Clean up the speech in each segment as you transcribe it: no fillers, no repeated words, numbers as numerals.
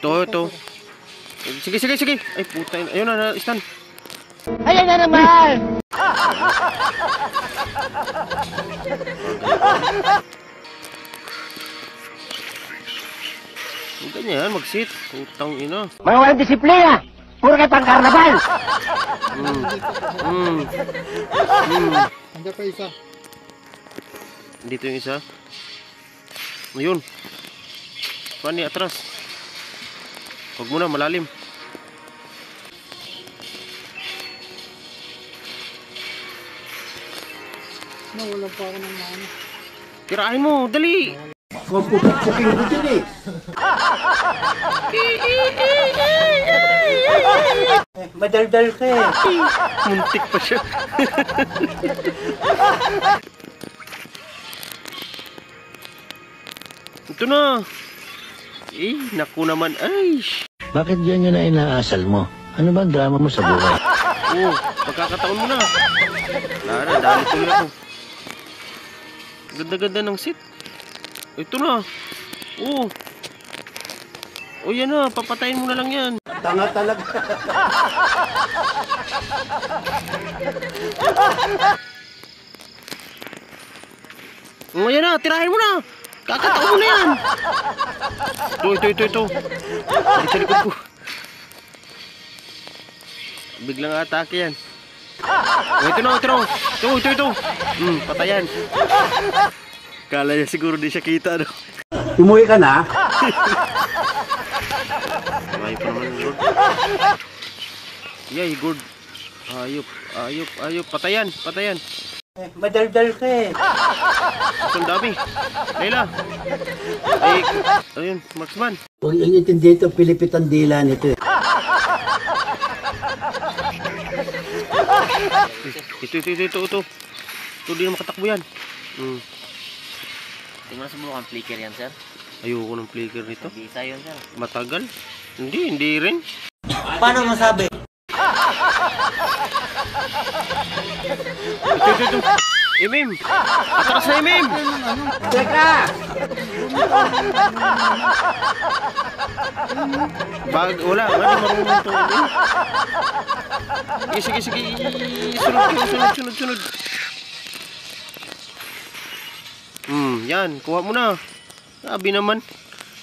Ito. Sige. Ay, puta. Ayun na, stun. Ayan na naman! Ganyan, mag-sit. Putang ina. Mga walang disiplina! Puro kayo pang karnaval! Hanggang pa isa. Dito yung isa. Ayun. Pani, atras. Huwag muna, malalim. Nawalan pa ako ng mana. Tirahin mo, dali. Pupukin ko din eh. Madaldal ka eh. Muntik pa siya. Ito na. Naku naman. Ay. Bakit yan yun na inaasal mo? Ano ba ang drama mo sa buhay? Pagkakataon mo na. Lara, dali tuloy ako. Ganda-ganda ng sit. Ito na. Yan na. Papatayin mo na lang yan. Tanga talaga. Yan na. Tirahin mo na. Kakataon mo na yan. Ito. Sa likod ko. Biglang atake yan. Ito na. Ito. Patayan. Kala niya siguro di siya kita, no? Umuwi ka na? Ay pa naman, Lord. Yay, good. Ayop. Patayan. Madaldal ka eh. Ang dami. Layla. Ayun, marksman. Huwag yung intindi ito, Pilipit ang dila nito eh. Ito. Ito, di na makatakbo yan. Hindi mo na subukan flicker yan, sir? Ayoko ng flicker nito. Bisa yun, sir. Matagal. Hindi rin. Paano masabi? Ito. Imim. Atras na, Imim. Teka! Wala. Marunong to. Sige. Sunod. Yan. Kuha mo na. Sabi naman.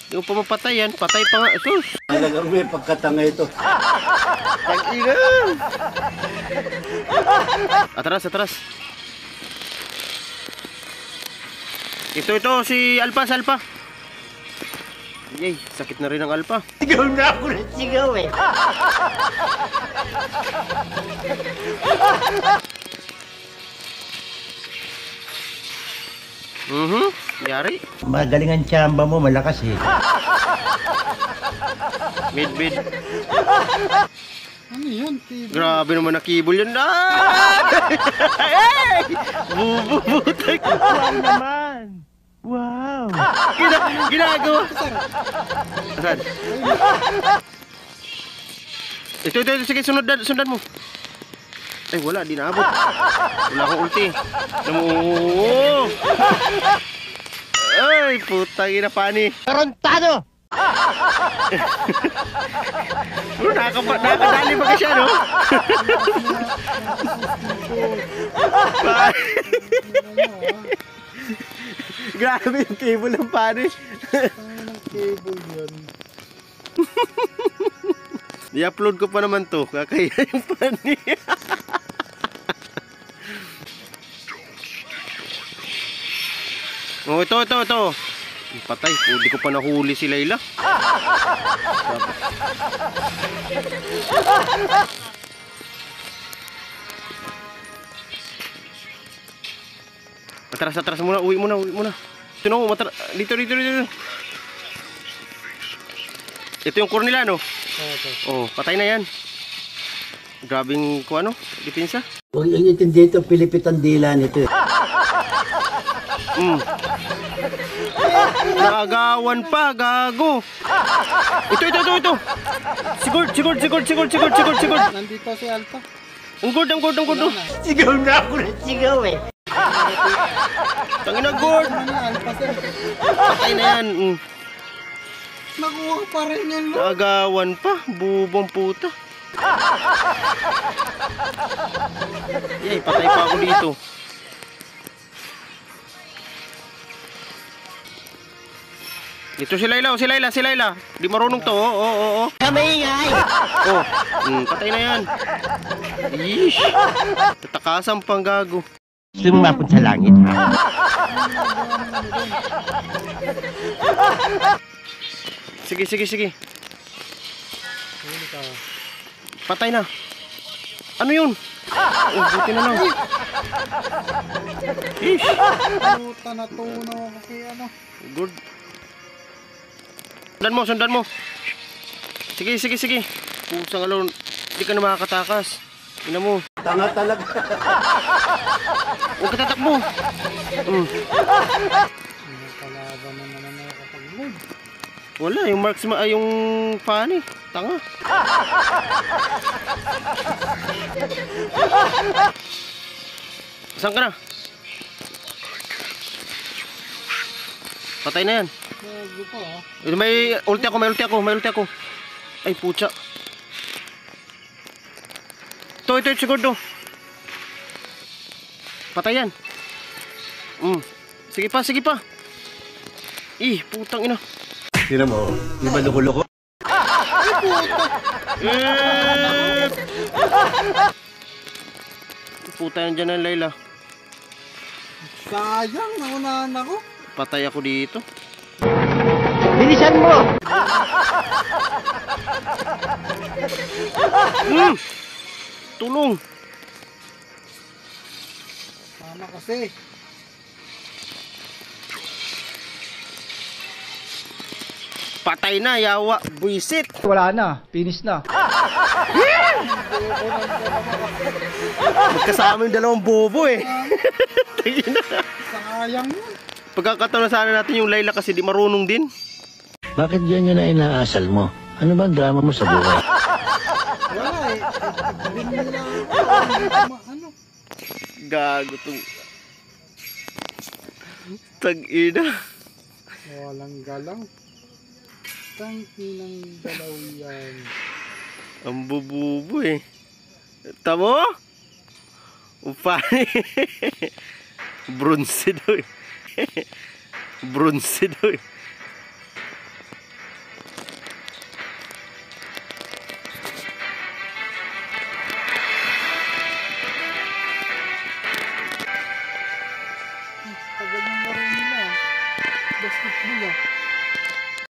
Hindi mo pa mapatay yan. Patay pa nga. Sus. Talagang may pagkatanga ito. Tag-ina. Atras. Ito, si Alpha. Yay, sakit na rin ang Alpha. Sigaw na ako ng sigaw eh. Yari. Magaling ang tsamba mo, malakas eh. Mid. Ano yun? Grabe naman nakibol yun. Bubutay ko. Wow naman. Wow. Ginagawa. Saan? Ito. Sige, sundan mo. Ay, wala. Di naabot. Wala akong ulti. Ay, putang ina, Pani. Tarontado! Nakakadali ba siya, no? Grabe yung cable ng Pani. Cable yan. I-upload ko pa naman to. Kakaya yung Pani. Ito. Patay. Hindi ko pa nahuli si Layla. Atras muna. Uwi muna. Ito na. Dito. Ito yung core nila, no? Patay na yan. Grabing depensa. Huwag yung intindi ito, Pilipit ang dila nito eh. Nakagawan pa, gago. Ito. Sigurd. Nandito si Alpha. Ang good. Sigaw na ako ng sigaw eh. Tangina, good. Ano na, Alpha sir? Patay na yan. Nakuha pa rin yan, Lord. Agawan pa. Bubong puta. Yay, patay pa ako dito. Ito si Layla, si Layla, si Layla. Di marunong to, oh. Kami ingay! Oh, patay na yan. Yeesh. Tatakasan pang gago. Sumapot sa langit, ha? Sige. Huli ka. Patay na. Ano yun? Oh, buti na lang. Yeesh. Puta, natunaw ako kay ano. Good. Sundan mo. Sige. Pusang alon. Hindi ka na makakatakas. Ina mo. Tanga talaga. Huwag ka tatakbo. Nakalaban na naman ako kapag Lord. Wala, yung marksman ay yung pani. Tanga. Saan ka na? Patay na yan. Bago pa, ah. May ulti ako. Ay, pucha. Ito, siguro to. Patay yan. Sige pa. Ih, putang ina. Tira mo, di ba loko-loko? Puta yan dyan ang Layla. Sayang, naunahan ako. Patay ako dito. Bilisan mo! Tulong. Tama kasi. Patay na, yawa. Buisit. Wala na, finish na. Magkasama yung dalawang bobo eh. Sayang yun. Pagkakataon na sana natin yung Layla kasi di marunong din. Bakit yan yun na inaasal mo? Ano ba ang drama mo sa buhay? Wala eh. Din nila ako. Ano? Gago tong tag-ina. Walang galaw. Tangkinang galaw yan. Ang bububo eh. Tamo? Upani. Bronze daw eh. Bronze daw eh.